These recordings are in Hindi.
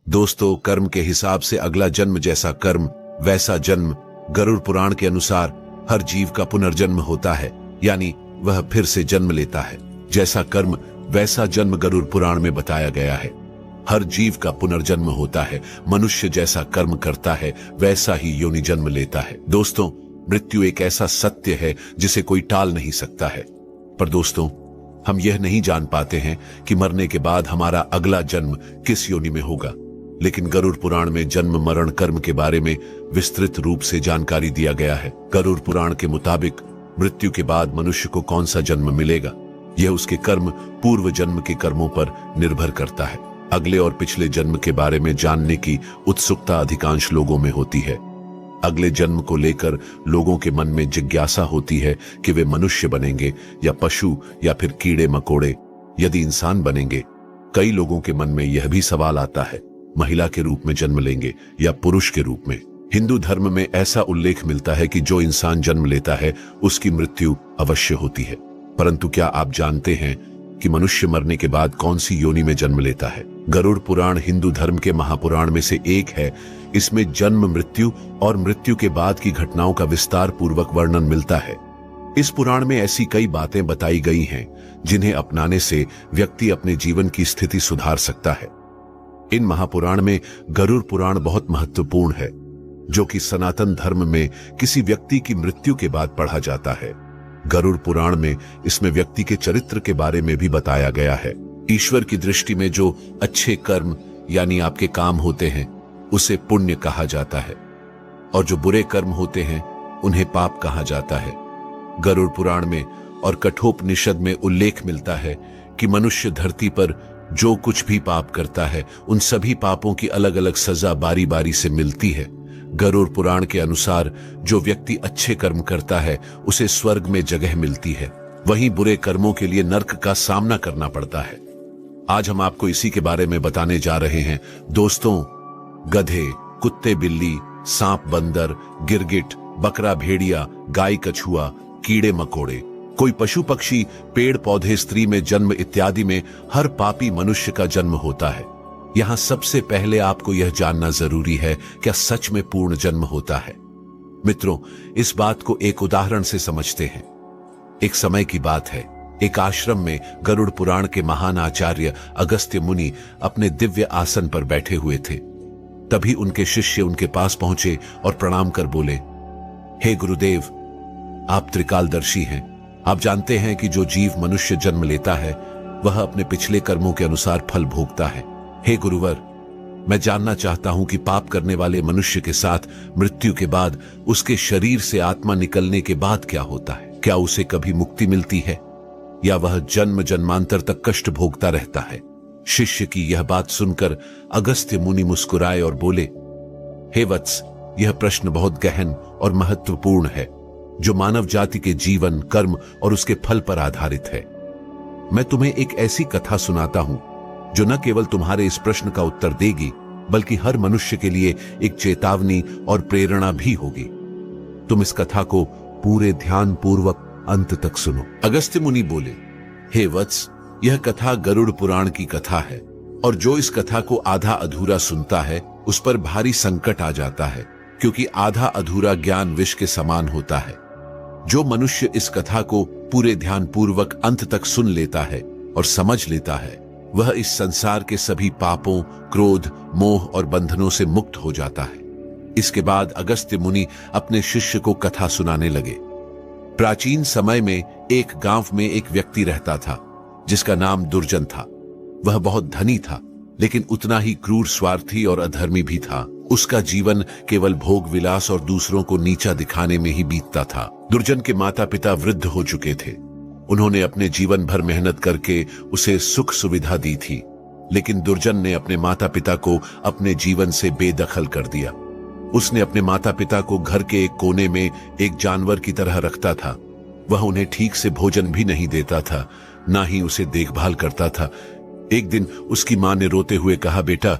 दोस्तों, कर्म के हिसाब से अगला जन्म जैसा कर्म वैसा जन्म। गरुड़ पुराण के अनुसार हर जीव का पुनर्जन्म होता है, यानी वह फिर से जन्म लेता है। जैसा कर्म वैसा जन्म गरुड़ पुराण में बताया गया है। हर जीव का पुनर्जन्म होता है। मनुष्य जैसा कर्म करता है वैसा ही योनि जन्म लेता है। दोस्तों, मृत्यु एक ऐसा सत्य है जिसे कोई टाल नहीं सकता है। पर दोस्तों, हम यह नहीं जान पाते हैं कि मरने के बाद हमारा अगला जन्म किस योनि में होगा। लेकिन गरुड़ पुराण में जन्म मरण कर्म के बारे में विस्तृत रूप से जानकारी दिया गया है। गरुड़ पुराण के मुताबिक मृत्यु के बाद मनुष्य को कौन सा जन्म मिलेगा, यह उसके कर्म पूर्व जन्म के कर्मों पर निर्भर करता है। अगले और पिछले जन्म के बारे में जानने की उत्सुकता अधिकांश लोगों में होती है। अगले जन्म को लेकर लोगों के मन में जिज्ञासा होती है कि वे मनुष्य बनेंगे या पशु या फिर कीड़े मकोड़े। यदि इंसान बनेंगे, कई लोगों के मन में यह भी सवाल आता है, महिला के रूप में जन्म लेंगे या पुरुष के रूप में। हिंदू धर्म में ऐसा उल्लेख मिलता है कि जो इंसान जन्म लेता है उसकी मृत्यु अवश्य होती है। परंतु क्या आप जानते हैं कि मनुष्य मरने के बाद कौन सी योनि में जन्म लेता है? गरुड़ पुराण हिंदू धर्म के महापुराण में से एक है। इसमें जन्म, मृत्यु और मृत्यु के बाद की घटनाओं का विस्तार पूर्वक वर्णन मिलता है। इस पुराण में ऐसी कई बातें बताई गई हैं जिन्हें अपनाने से व्यक्ति अपने जीवन की स्थिति सुधार सकता है। इन महापुराण में गरुड़ पुराण बहुत महत्वपूर्ण है, जो कि सनातन धर्म में किसी व्यक्ति की मृत्यु के बाद पढ़ा जाता है। गरुड़ पुराण में इसमें व्यक्ति के चरित्र के बारे में भी बताया गया है। ईश्वर की दृष्टि में जो अच्छे कर्म यानी आपके काम होते हैं उसे पुण्य कहा जाता है, और जो बुरे कर्म होते हैं उन्हें पाप कहा जाता है। गरुड़ पुराण में और कठोपनिषद में उल्लेख मिलता है कि मनुष्य धरती पर जो कुछ भी पाप करता है उन सभी पापों की अलग अलग सजा बारी बारी से मिलती है। गरुड़ पुराण के अनुसार जो व्यक्ति अच्छे कर्म करता है उसे स्वर्ग में जगह मिलती है, वहीं बुरे कर्मों के लिए नर्क का सामना करना पड़ता है। आज हम आपको इसी के बारे में बताने जा रहे हैं। दोस्तों, गधे, कुत्ते, बिल्ली, सांप, बंदर, गिरगिट, बकरा, भेड़िया, गाय, कछुआ, कीड़े मकोड़े, कोई पशु पक्षी, पेड़ पौधे, स्त्री में जन्म इत्यादि में हर पापी मनुष्य का जन्म होता है। यहां सबसे पहले आपको यह जानना जरूरी है, क्या सच में पूर्ण जन्म होता है? मित्रों, इस बात को एक उदाहरण से समझते हैं। एक समय की बात है, एक आश्रम में गरुड़ पुराण के महान आचार्य अगस्त्य मुनि अपने दिव्य आसन पर बैठे हुए थे। तभी उनके शिष्य उनके पास पहुंचे और प्रणाम कर बोले, हे गुरुदेव, आप त्रिकालदर्शी हैं। आप जानते हैं कि जो जीव मनुष्य जन्म लेता है वह अपने पिछले कर्मों के अनुसार फल भोगता है। हे गुरुवर, मैं जानना चाहता हूं कि पाप करने वाले मनुष्य के साथ मृत्यु के बाद उसके शरीर से आत्मा निकलने के बाद क्या होता है? क्या उसे कभी मुक्ति मिलती है या वह जन्म जन्मांतर तक कष्ट भोगता रहता है? शिष्य की यह बात सुनकर अगस्त्य मुनि मुस्कुराए और बोले, हे वत्स, यह प्रश्न बहुत गहन और महत्वपूर्ण है, जो मानव जाति के जीवन, कर्म और उसके फल पर आधारित है। मैं तुम्हें एक ऐसी कथा सुनाता हूं जो न केवल तुम्हारे इस प्रश्न का उत्तर देगी, बल्कि हर मनुष्य के लिए एक चेतावनी और प्रेरणा भी होगी। तुम इस कथा को पूरे ध्यान पूर्वक अंत तक सुनो। अगस्त्य मुनि बोले, हे वत्स, यह कथा गरुड़ पुराण की कथा है, और जो इस कथा को आधा अधूरा सुनता है उस पर भारी संकट आ जाता है, क्योंकि आधा अधूरा ज्ञान विष के समान होता है। जो मनुष्य इस कथा को पूरे ध्यान पूर्वक अंत तक सुन लेता है और समझ लेता है, वह इस संसार के सभी पापों, क्रोध, मोह और बंधनों से मुक्त हो जाता है। इसके बाद अगस्त्य मुनि अपने शिष्य को कथा सुनाने लगे। प्राचीन समय में एक गांव में एक व्यक्ति रहता था जिसका नाम दुर्जन था। वह बहुत धनी था, लेकिन उतना ही क्रूर, स्वार्थी और अधर्मी भी था। उसका जीवन केवल भोग विलास और दूसरों को नीचा दिखाने में ही बीतता था। दुर्जन के माता पिता वृद्ध हो चुके थे। उन्होंने अपने जीवन भर मेहनत करके उसे सुख सुविधा दी थी, लेकिन दुर्जन ने अपने माता पिता को अपने जीवन से बेदखल कर दिया। उसने अपने माता पिता को घर के एक कोने में एक जानवर की तरह रखता था। वह उन्हें ठीक से भोजन भी नहीं देता था, ना ही उसे देखभाल करता था। एक दिन उसकी मां ने रोते हुए कहा, बेटा,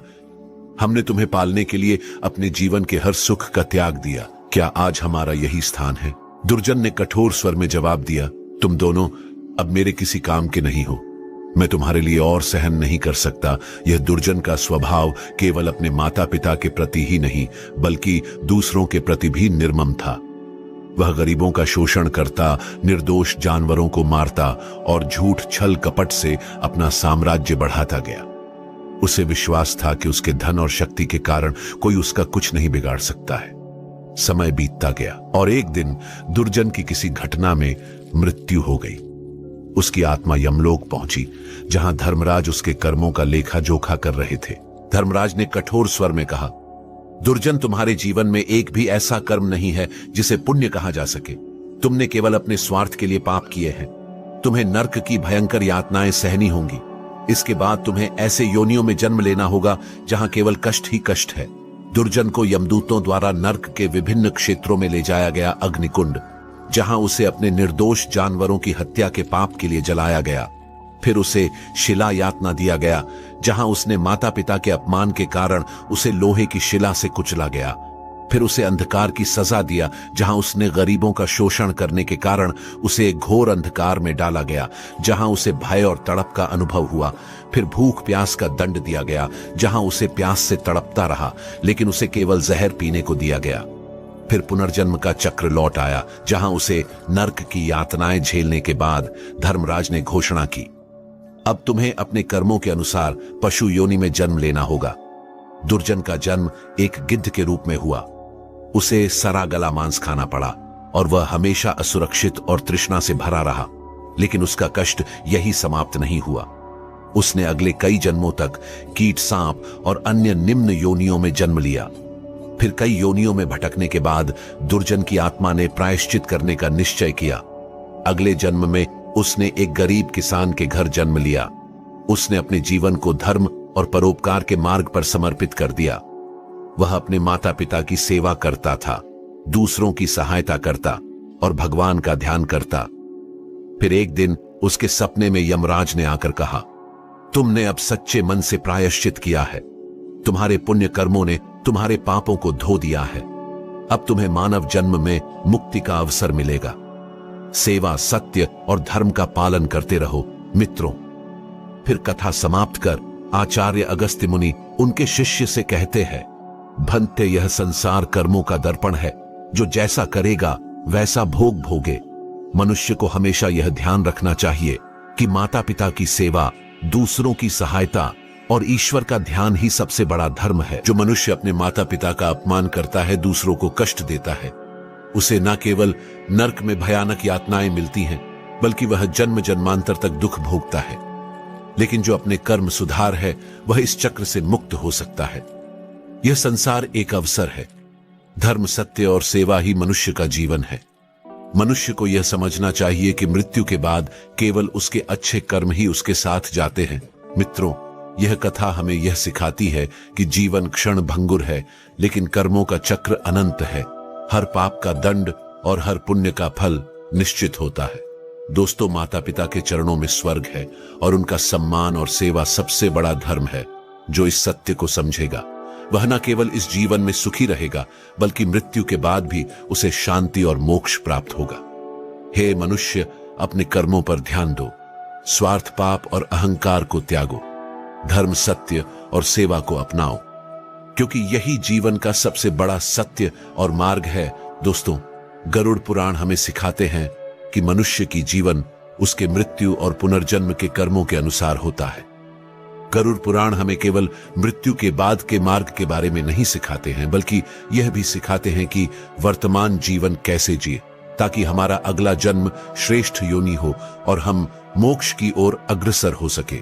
हमने तुम्हें पालने के लिए अपने जीवन के हर सुख का त्याग दिया। क्या आज हमारा यही स्थान है? दुर्जन ने कठोर स्वर में जवाब दिया, तुम दोनों अब मेरे किसी काम के नहीं हो। मैं तुम्हारे लिए और सहन नहीं कर सकता। यह दुर्जन का स्वभाव केवल अपने माता पिता के प्रति ही नहीं बल्कि दूसरों के प्रति भी निर्मम था। वह गरीबों का शोषण करता, निर्दोष जानवरों को मारता और झूठ छल कपट से अपना साम्राज्य बढ़ाता गया। उसे विश्वास था कि उसके धन और शक्ति के कारण कोई उसका कुछ नहीं बिगाड़ सकता है। समय बीतता गया और एक दिन दुर्जन की किसी घटना में मृत्यु हो गई। उसकी आत्मा यमलोक पहुंची, जहां धर्मराज उसके कर्मों का लेखा जोखा कर रहे थे। धर्मराज ने कठोर स्वर में कहा, दुर्जन, तुम्हारे जीवन में एक भी ऐसा कर्म नहीं है जिसे पुण्य कहा जा सके। तुमने केवल अपने स्वार्थ के लिए पाप किए हैं। तुम्हें नर्क की भयंकर यातनाएं सहनी होंगी। इसके बाद तुम्हें ऐसे योनियों में जन्म लेना होगा जहां केवल कष्ट ही कष्ट है। दुर्जन को यमदूतों द्वारा नर्क के विभिन्न क्षेत्रों में ले जाया गया अग्निकुंड, जहां उसे अपने निर्दोष जानवरों की हत्या के पाप के लिए जलाया गया। फिर उसे शिला यातना दिया गया, जहां उसने माता पिता के अपमान के कारण उसे लोहे की शिला से कुचला गया। फिर उसे अंधकार की सजा दिया, जहां उसने गरीबों का शोषण करने के कारण उसे एक घोर अंधकार में डाला गया, जहां उसे भय और तड़प का अनुभव हुआ। फिर भूख प्यास का दंड दिया गया, जहां उसे प्यास से तड़पता रहा, लेकिन उसे केवल जहर पीने को दिया गया। फिर पुनर्जन्म का चक्र लौट आया, जहां उसे नर्क की यातनाएं झेलने के बाद धर्मराज ने घोषणा की, अब तुम्हें अपने कर्मों के अनुसार पशु योनि में जन्म लेना होगा। दुर्जन का जन्म एक गिद्ध के रूप में हुआ। उसे सरा गला मांस खाना पड़ा और वह हमेशा असुरक्षित और तृष्णा से भरा रहा। लेकिन उसका कष्ट यही समाप्त नहीं हुआ। उसने अगले कई जन्मों तक कीट, सांप और अन्य निम्न योनियों में जन्म लिया। फिर कई योनियों में भटकने के बाद दुर्जन की आत्मा ने प्रायश्चित करने का निश्चय किया। अगले जन्म में उसने एक गरीब किसान के घर जन्म लिया। उसने अपने जीवन को धर्म और परोपकार के मार्ग पर समर्पित कर दिया। वह अपने माता पिता की सेवा करता था, दूसरों की सहायता करता और भगवान का ध्यान करता। फिर एक दिन उसके सपने में यमराज ने आकर कहा, तुमने अब सच्चे मन से प्रायश्चित किया है। तुम्हारे पुण्य कर्मों ने तुम्हारे पापों को धो दिया है। अब तुम्हें मानव जन्म में मुक्ति का अवसर मिलेगा। सेवा, सत्य और धर्म का पालन करते रहो मित्रों। फिर कथा समाप्त कर आचार्य अगस्त्य मुनि उनके शिष्य से कहते हैं, भंते, यह संसार कर्मों का दर्पण है। जो जैसा करेगा वैसा भोग भोगे। मनुष्य को हमेशा यह ध्यान रखना चाहिए कि माता पिता की सेवा, दूसरों की सहायता और ईश्वर का ध्यान ही सबसे बड़ा धर्म है। जो मनुष्य अपने माता पिता का अपमान करता है, दूसरों को कष्ट देता है, उसे न केवल नर्क में भयानक यातनाएं मिलती हैं, बल्कि वह जन्म जन्मांतर तक दुख भोगता है। लेकिन जो अपने कर्म सुधार है, वह इस चक्र से मुक्त हो सकता है। यह संसार एक अवसर है। धर्म, सत्य और सेवा ही मनुष्य का जीवन है। मनुष्य को यह समझना चाहिए कि मृत्यु के बाद केवल उसके अच्छे कर्म ही उसके साथ जाते हैं। मित्रों, यह कथा हमें यह सिखाती है कि जीवन क्षण भंगुर है, लेकिन कर्मों का चक्र अनंत है। हर पाप का दंड और हर पुण्य का फल निश्चित होता है। दोस्तों, माता पिता के चरणों में स्वर्ग है और उनका सम्मान और सेवा सबसे बड़ा धर्म है। जो इस सत्य को समझेगा वह न केवल इस जीवन में सुखी रहेगा, बल्कि मृत्यु के बाद भी उसे शांति और मोक्ष प्राप्त होगा। हे मनुष्य, अपने कर्मों पर ध्यान दो। स्वार्थ, पाप और अहंकार को त्यागो। धर्म, सत्य और सेवा को अपनाओ, क्योंकि यही जीवन का सबसे बड़ा सत्य और मार्ग है। दोस्तों, गरुड़ पुराण हमें सिखाते हैं कि मनुष्य की जीवन उसके मृत्यु और पुनर्जन्म के कर्मों के अनुसार होता है। गरुड़ पुराण हमें केवल मृत्यु के बाद के मार्ग के बारे में नहीं सिखाते हैं, बल्कि यह भी सिखाते हैं कि वर्तमान जीवन कैसे जिए, ताकि हमारा अगला जन्म श्रेष्ठ योनि हो और हम मोक्ष की ओर अग्रसर हो सके।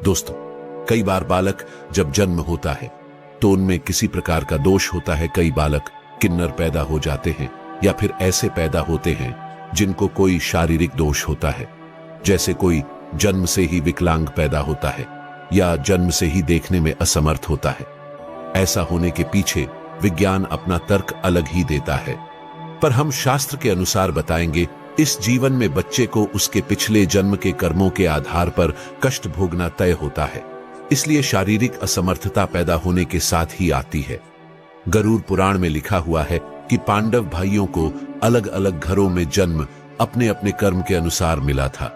दोस्तों, कई बार बालक जब जन्म होता है तो उनमें किसी प्रकार का दोष होता है। कई बालक किन्नर पैदा हो जाते हैं या फिर ऐसे पैदा होते हैं जिनको कोई शारीरिक दोष होता है, जैसे कोई जन्म से ही विकलांग पैदा होता है या जन्म से ही देखने में असमर्थ होता है। ऐसा होने के पीछे विज्ञान अपना तर्क अलग ही देता है, पर हम शास्त्र के अनुसार बताएंगे, इस जीवन में बच्चे को उसके पिछले जन्म के कर्मों के आधार पर कष्ट भोगना तय होता है। इसलिए शारीरिक असमर्थता पैदा होने के साथ ही आती है। गरुड़ पुराण में लिखा हुआ है कि पांडव भाइयों को अलग अलग घरों में जन्म अपने अपने कर्म के अनुसार मिला था।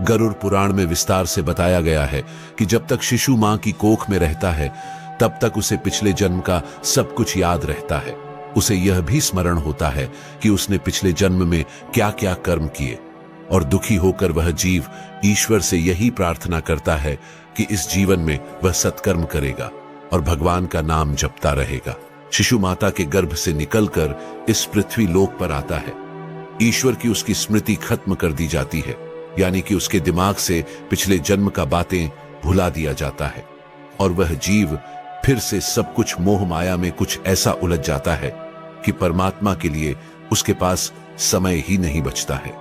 गरुड़ पुराण में विस्तार से बताया गया है कि जब तक शिशु मां की कोख में रहता है तब तक उसे पिछले जन्म का सब कुछ याद रहता है। उसे यह भी स्मरण होता है कि उसने पिछले जन्म में क्या क्या कर्म किए, और दुखी होकर वह जीव ईश्वर से यही प्रार्थना करता है कि इस जीवन में वह सत्कर्म करेगा और भगवान का नाम जपता रहेगा। शिशु माता के गर्भ से निकलकर इस पृथ्वी लोक पर आता है। ईश्वर की उसकी स्मृति खत्म कर दी जाती है, यानी कि उसके दिमाग से पिछले जन्म का बातें भुला दिया जाता है और वह जीव फिर से सब कुछ मोह माया में कुछ ऐसा उलझ जाता है कि परमात्मा के लिए उसके पास समय ही नहीं बचता है।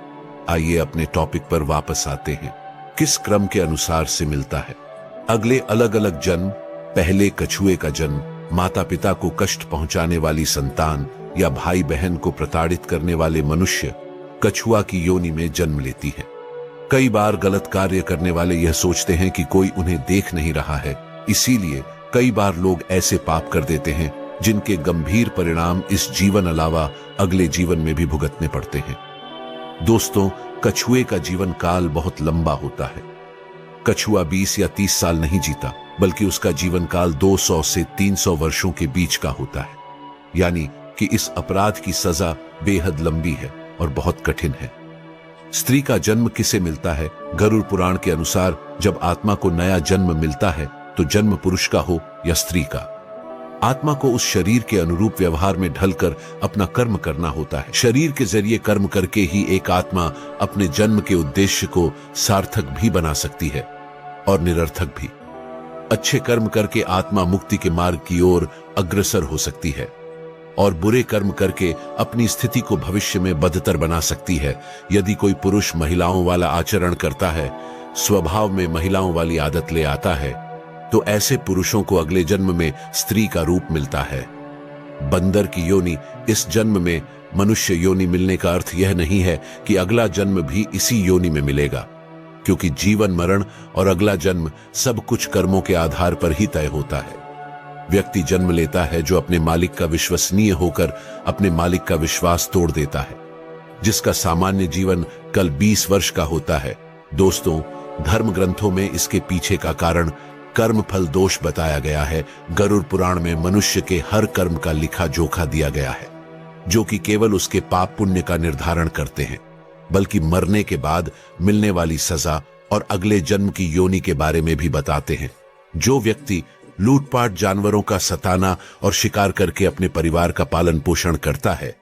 आइए अपने टॉपिक पर वापस आते हैं। किस क्रम के अनुसार से मिलता है? अगले अलग अलग जन्म। पहले कछुए का जन्म, माता पिता को कष्ट पहुंचाने वाली संतान या भाई बहन को प्रताड़ित करने वाले मनुष्य कछुआ की योनि में जन्म लेती है। कई बार गलत कार्य करने वाले यह सोचते हैं कि कोई उन्हें देख नहीं रहा है, इसीलिए कई बार लोग ऐसे पाप कर देते हैं जिनके गंभीर परिणाम इस जीवन अलावा अगले जीवन में भी भुगतने पड़ते हैं। दोस्तों, कछुए का जीवन काल बहुत लंबा होता है। कछुआ 20 या 30 साल नहीं जीता, बल्कि उसका जीवन काल 200 से 300 वर्षों के बीच का होता है। यानी कि इस अपराध की सजा बेहद लंबी है और बहुत कठिन है। स्त्री का जन्म किसे मिलता है? गरुड़ पुराण के अनुसार जब आत्मा को नया जन्म मिलता है तो जन्म पुरुष का हो या स्त्री का, आत्मा को उस शरीर के अनुरूप व्यवहार में ढलकर अपना कर्म करना होता है। शरीर के जरिए कर्म करके ही एक आत्मा अपने जन्म के उद्देश्य को सार्थक भी बना सकती है और निरर्थक भी। अच्छे कर्म करके आत्मा मुक्ति के मार्ग की ओर अग्रसर हो सकती है और बुरे कर्म करके अपनी स्थिति को भविष्य में बदतर बना सकती है। यदि कोई पुरुष महिलाओं वाला आचरण करता है, स्वभाव में महिलाओं वाली आदत ले आता है, तो ऐसे पुरुषों को अगले जन्म में स्त्री का रूप मिलता है। बंदर की योनि इस जन्म में मनुष्य योनि मिलने का अर्थ यह नहीं है कि अगला जन्म भी इसी योनि में मिलेगा, क्योंकि जीवन मरण और अगला जन्म सब कुछ कर्मों के आधार पर ही तय होता है। व्यक्ति जन्म लेता है जो अपने मालिक का विश्वसनीय होकर अपने मालिक का विश्वास तोड़ देता है, जिसका सामान्य जीवन कल 20 वर्ष का होता है। दोस्तों, धर्म ग्रंथों में इसके पीछे का कारण कर्म फल दोष बताया गया है। गरुड़ पुराण में मनुष्य के हर कर्म का लिखा जोखा दिया गया है, जो कि केवल उसके पाप पुण्य का निर्धारण करते हैं, बल्कि मरने के बाद मिलने वाली सजा और अगले जन्म की योनि के बारे में भी बताते हैं। जो व्यक्ति लूटपाट, जानवरों का सताना और शिकार करके अपने परिवार का पालन पोषण करता है,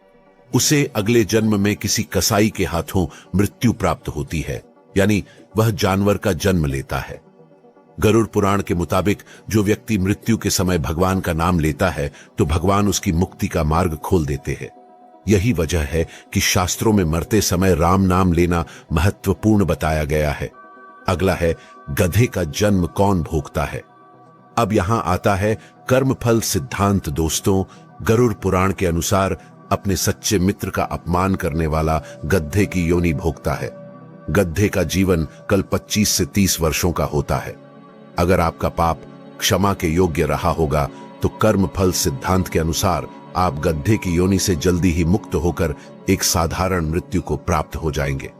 उसे अगले जन्म में किसी कसाई के हाथों मृत्यु प्राप्त होती है, यानी वह जानवर का जन्म लेता है। गरुड़ पुराण के मुताबिक जो व्यक्ति मृत्यु के समय भगवान का नाम लेता है तो भगवान उसकी मुक्ति का मार्ग खोल देते हैं। यही वजह है कि शास्त्रों में मरते समय राम नाम लेना महत्वपूर्ण बताया गया है। अगला है गधे का जन्म कौन भोगता है। अब यहां आता है कर्म फल सिद्धांत। दोस्तों, गरुड़ पुराण के अनुसार अपने सच्चे मित्र का अपमान करने वाला गधे की योनि भोगता है। गधे का जीवन कल 25 से 30 वर्षों का होता है। अगर आपका पाप क्षमा के योग्य रहा होगा तो कर्म फल सिद्धांत के अनुसार आप गधे की योनि से जल्दी ही मुक्त होकर एक साधारण मृत्यु को प्राप्त हो जाएंगे।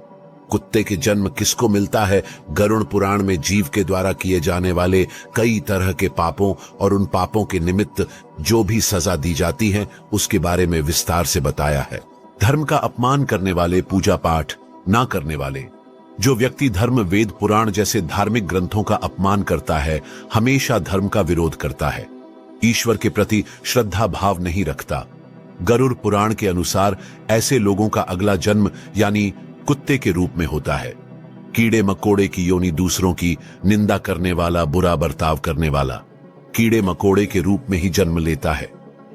कुत्ते के जन्म किसको मिलता है? गरुड़ पुराण में जीव के द्वारा किए जाने वाले कई तरह के पापों और उन पापों के निमित्त जो भी सजा दी जाती है उसके बारे में विस्तार से बताया है। धर्म का अपमान करने वाले, पूजा पाठ ना करने वाले। जो व्यक्ति धर्म, वेद, पुराण जैसे धार्मिक ग्रंथों का अपमान करता है, हमेशा धर्म का विरोध करता है, ईश्वर के प्रति श्रद्धा भाव नहीं रखता। गरुड़ पुराण के अनुसार ऐसे लोगों का अगला जन्म यानी कुत्ते के रूप में होता है। कीड़े मकोड़े की योनि दूसरों की निंदा करने वाला, बुरा बर्ताव करने वाला कीड़े मकोड़े के रूप में ही जन्म लेता है।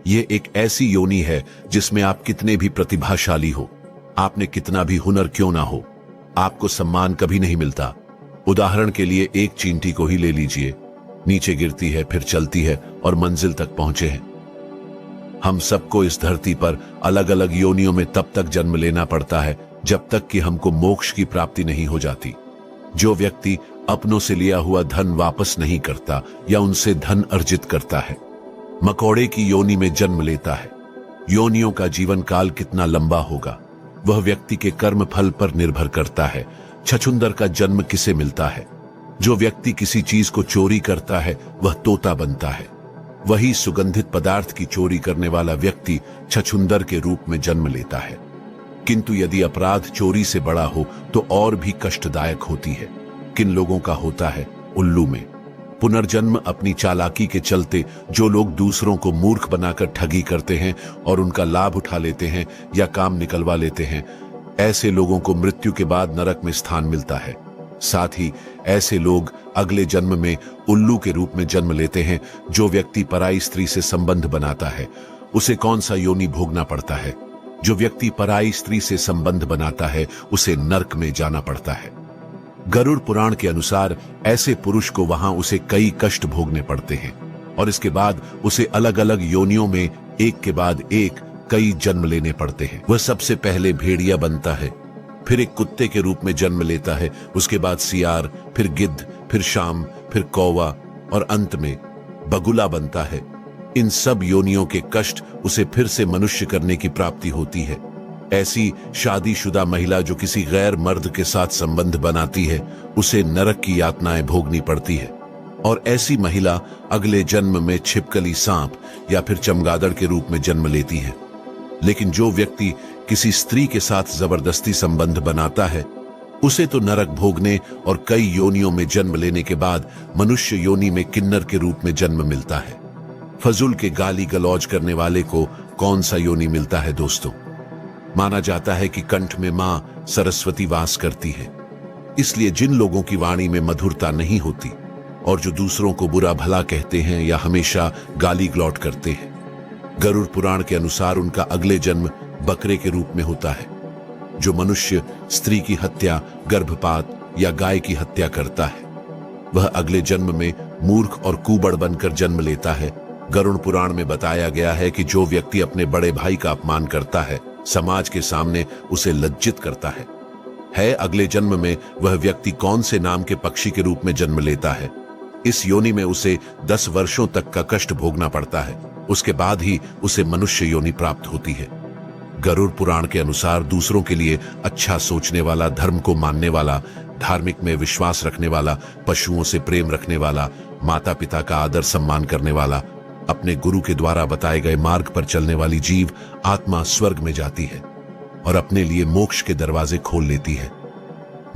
यह एक ऐसी योनि है जिसमें आप कितने भी प्रतिभाशाली हो, आपने कितना भी हुनर क्यों ना हो, आपको सम्मान कभी नहीं मिलता। उदाहरण के लिए एक चींटी को ही ले लीजिए, नीचे गिरती है, फिर चलती है और मंजिल तक पहुंचे हैं। हम सबको इस धरती पर अलग अलग योनियों में तब तक जन्म लेना पड़ता है जब तक कि हमको मोक्ष की प्राप्ति नहीं हो जाती। जो व्यक्ति अपनों से लिया हुआ धन वापस नहीं करता या उनसे धन अर्जित करता है, मकोड़े की योनि में जन्म लेता है। योनियों का जीवन काल कितना लंबा होगा वह व्यक्ति के कर्म फल पर निर्भर करता है। छछूंदर का जन्म किसे मिलता है? जो व्यक्ति किसी चीज को चोरी करता है वह तोता बनता है। वही सुगंधित पदार्थ की चोरी करने वाला व्यक्ति छछूंदर के रूप में जन्म लेता है। किंतु यदि अपराध चोरी से बड़ा हो तो और भी कष्टदायक होती है। किन लोगों का होता है? उल्लू में। पुनर्जन्म अपनी चालाकी के चलते जो लोग दूसरों को मूर्ख बनाकर ठगी करते हैं और उनका लाभ उठा लेते हैं या काम निकलवा लेते हैं, ऐसे लोगों को मृत्यु के बाद नरक में स्थान मिलता है। साथ ही ऐसे लोग अगले जन्म में उल्लू के रूप में जन्म लेते हैं। जो व्यक्ति पराई स्त्री से संबंध बनाता है उसे कौन सा योनि भोगना पड़ता है? जो व्यक्ति पराई स्त्री से संबंध बनाता है उसे नरक में जाना पड़ता है। गरुड़ पुराण के अनुसार ऐसे पुरुष को वहां उसे कई कष्ट भोगने पड़ते हैं और इसके बाद उसे अलग अलग योनियों में एक के बाद एक कई जन्म लेने पड़ते हैं। वह सबसे पहले भेड़िया बनता है, फिर एक कुत्ते के रूप में जन्म लेता है, उसके बाद सियार, फिर गिद्ध, फिर शाम, फिर कौवा और अंत में बगुला बनता है। इन सब योनियों के कष्ट उसे फिर से मनुष्य करने की प्राप्ति होती है। ऐसी शादीशुदा महिला जो किसी गैर मर्द के साथ संबंध बनाती है उसे नरक की यातनाएं भोगनी पड़ती है। और ऐसी महिला अगले जन्म में छिपकली सांप या फिर चमगादड़ के रूप में जन्म लेती है। लेकिन जो व्यक्ति किसी स्त्री के साथ जबरदस्ती संबंध बनाता है उसे तो नरक भोगने और कई योनियों में जन्म लेने के बाद मनुष्य योनि में किन्नर के रूप में जन्म मिलता है। फजूल के गाली गलौज करने वाले को कौन सा योनि मिलता है दोस्तों? माना जाता है कि कंठ में मां सरस्वती वास करती है, इसलिए जिन लोगों की वाणी में मधुरता नहीं होती और जो दूसरों को बुरा भला कहते हैं या हमेशा गाली गलौट करते हैं, गरुड़ पुराण के अनुसार उनका अगले जन्म बकरे के रूप में होता है। जो मनुष्य स्त्री की हत्या, गर्भपात या गाय की हत्या करता है वह अगले जन्म में मूर्ख और कुबड़ बनकर जन्म लेता है। गरुड़ पुराण में बताया गया है कि जो व्यक्ति अपने बड़े भाई का अपमान करता है समाज के सामने उसे लज्जित करता है अगले जन्म में वह व्यक्ति कौन से नाम के पक्षी के रूप में जन्म लेता है? इस योनि में उसे 10 वर्षों तक का कष्ट भोगना पड़ता है। उसके बाद ही उसे मनुष्य योनि प्राप्त होती है। गरुड़ पुराण के अनुसार दूसरों के लिए अच्छा सोचने वाला, धर्म को मानने वाला, धार्मिक में विश्वास रखने वाला, पशुओं से प्रेम रखने वाला, माता पिता का आदर सम्मान करने वाला, अपने गुरु के द्वारा बताए गए मार्ग पर चलने वाली जीव आत्मा स्वर्ग में जाती है और अपने लिए मोक्ष के दरवाजे खोल लेती है।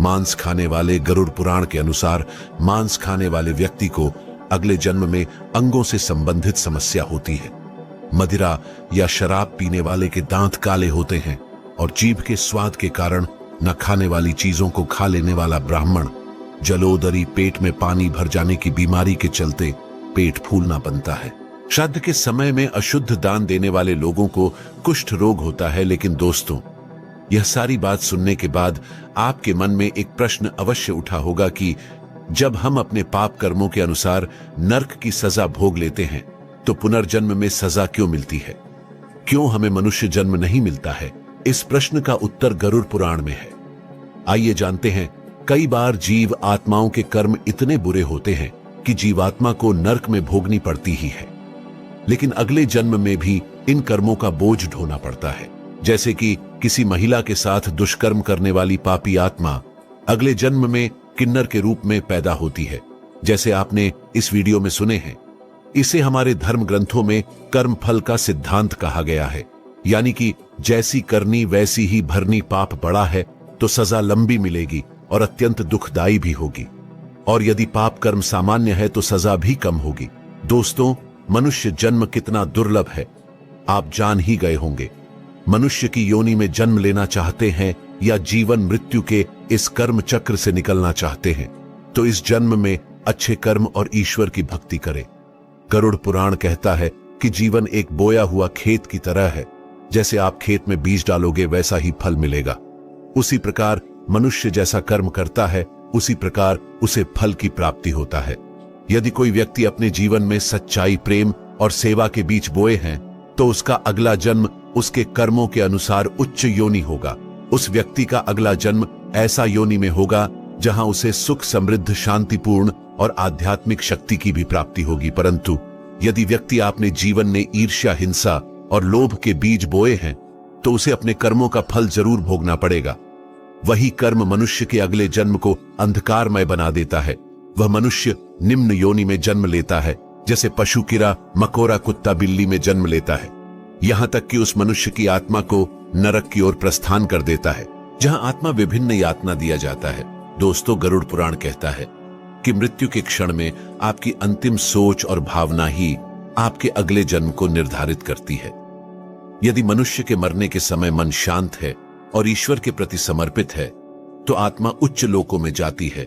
मांस खाने वाले गरुड़ पुराण के अनुसार मांस खाने वाले व्यक्ति को अगले जन्म में अंगों से संबंधित समस्या होती है। मदिरा या शराब पीने वाले के दांत काले होते हैं और जीभ के स्वाद के कारण न खाने वाली चीजों को खा लेने वाला ब्राह्मण जलोदरी, पेट में पानी भर जाने की बीमारी के चलते पेट फूलना बनता है। श्राद्ध के समय में अशुद्ध दान देने वाले लोगों को कुष्ठ रोग होता है। लेकिन दोस्तों, यह सारी बात सुनने के बाद आपके मन में एक प्रश्न अवश्य उठा होगा कि जब हम अपने पाप कर्मों के अनुसार नरक की सजा भोग लेते हैं तो पुनर्जन्म में सजा क्यों मिलती है? क्यों हमें मनुष्य जन्म नहीं मिलता है? इस प्रश्न का उत्तर गरुड़ पुराण में है। आइए जानते हैं। कई बार जीव आत्माओं के कर्म इतने बुरे होते हैं कि जीवात्मा को नरक में भोगनी पड़ती ही है, लेकिन अगले जन्म में भी इन कर्मों का बोझ ढोना पड़ता है। जैसे कि किसी महिला के साथ दुष्कर्म करने वाली पापी आत्मा अगले जन्म में किन्नर के रूप में पैदा होती है, जैसे आपने इस वीडियो में सुने हैं। इसे हमारे धर्म ग्रंथों में कर्म फल का सिद्धांत कहा गया है, यानी कि जैसी करनी वैसी ही भरनी। पाप बड़ा है तो सजा लंबी मिलेगी और अत्यंत दुखदायी भी होगी, और यदि पाप कर्म सामान्य है तो सजा भी कम होगी। दोस्तों, मनुष्य जन्म कितना दुर्लभ है आप जान ही गए होंगे। मनुष्य की योनि में जन्म लेना चाहते हैं या जीवन मृत्यु के इस कर्म चक्र से निकलना चाहते हैं तो इस जन्म में अच्छे कर्म और ईश्वर की भक्ति करें। गरुड़ पुराण कहता है कि जीवन एक बोया हुआ खेत की तरह है। जैसे आप खेत में बीज डालोगे वैसा ही फल मिलेगा। उसी प्रकार मनुष्य जैसा कर्म करता है उसी प्रकार उसे फल की प्राप्ति होता है। यदि कोई व्यक्ति अपने जीवन में सच्चाई, प्रेम और सेवा के बीच बोए हैं तो उसका अगला जन्म उसके कर्मों के अनुसार उच्च योनि होगा। उस व्यक्ति का अगला जन्म ऐसा योनि में होगा जहां उसे सुख, समृद्ध, शांतिपूर्ण और आध्यात्मिक शक्ति की भी प्राप्ति होगी। परंतु यदि व्यक्ति अपने जीवन में ईर्ष्या, हिंसा और लोभ के बीज बोए हैं तो उसे अपने कर्मों का फल जरूर भोगना पड़ेगा। वही कर्म मनुष्य के अगले जन्म को अंधकारमय बना देता है। वह मनुष्य निम्न योनि में जन्म लेता है, जैसे पशु, कीड़ा, मकोड़ा, कुत्ता, बिल्ली में जन्म लेता है, यहां तक कि उस मनुष्य की आत्मा को नरक की ओर प्रस्थान कर देता है, जहां आत्मा विभिन्न यातना दिया जाता है। दोस्तों, गरुड़ पुराण कहता है कि मृत्यु के क्षण में आपकी अंतिम सोच और भावना ही आपके अगले जन्म को निर्धारित करती है। यदि मनुष्य के मरने के समय मन शांत है और ईश्वर के प्रति समर्पित है, तो आत्मा उच्च लोकों में जाती है।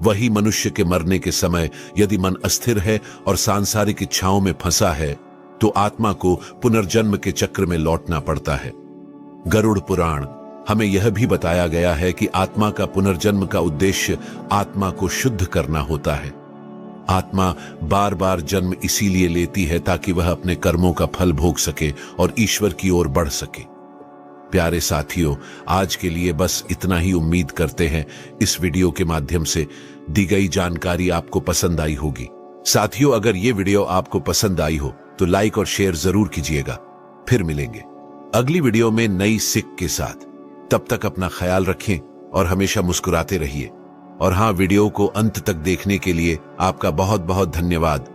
वही मनुष्य के मरने के समय यदि मन अस्थिर है और सांसारिक इच्छाओं में फंसा है, तो आत्मा को पुनर्जन्म के चक्र में लौटना पड़ता है। गरुड़ पुराण हमें यह भी बताया गया है कि आत्मा का पुनर्जन्म का उद्देश्य आत्मा को शुद्ध करना होता है। आत्मा बार बार जन्म इसीलिए लेती है ताकि वह अपने कर्मों का फल भोग सके और ईश्वर की ओर बढ़ सके। प्यारे साथियों, आज के लिए बस इतना ही। उम्मीद करते हैं इस वीडियो के माध्यम से दी गई जानकारी आपको पसंद आई होगी। साथियों, अगर ये वीडियो आपको पसंद आई हो तो लाइक और शेयर जरूर कीजिएगा। फिर मिलेंगे अगली वीडियो में नई सिक के साथ। तब तक अपना ख्याल रखें और हमेशा मुस्कुराते रहिए। और हाँ, वीडियो को अंत तक देखने के लिए आपका बहुत बहुत धन्यवाद।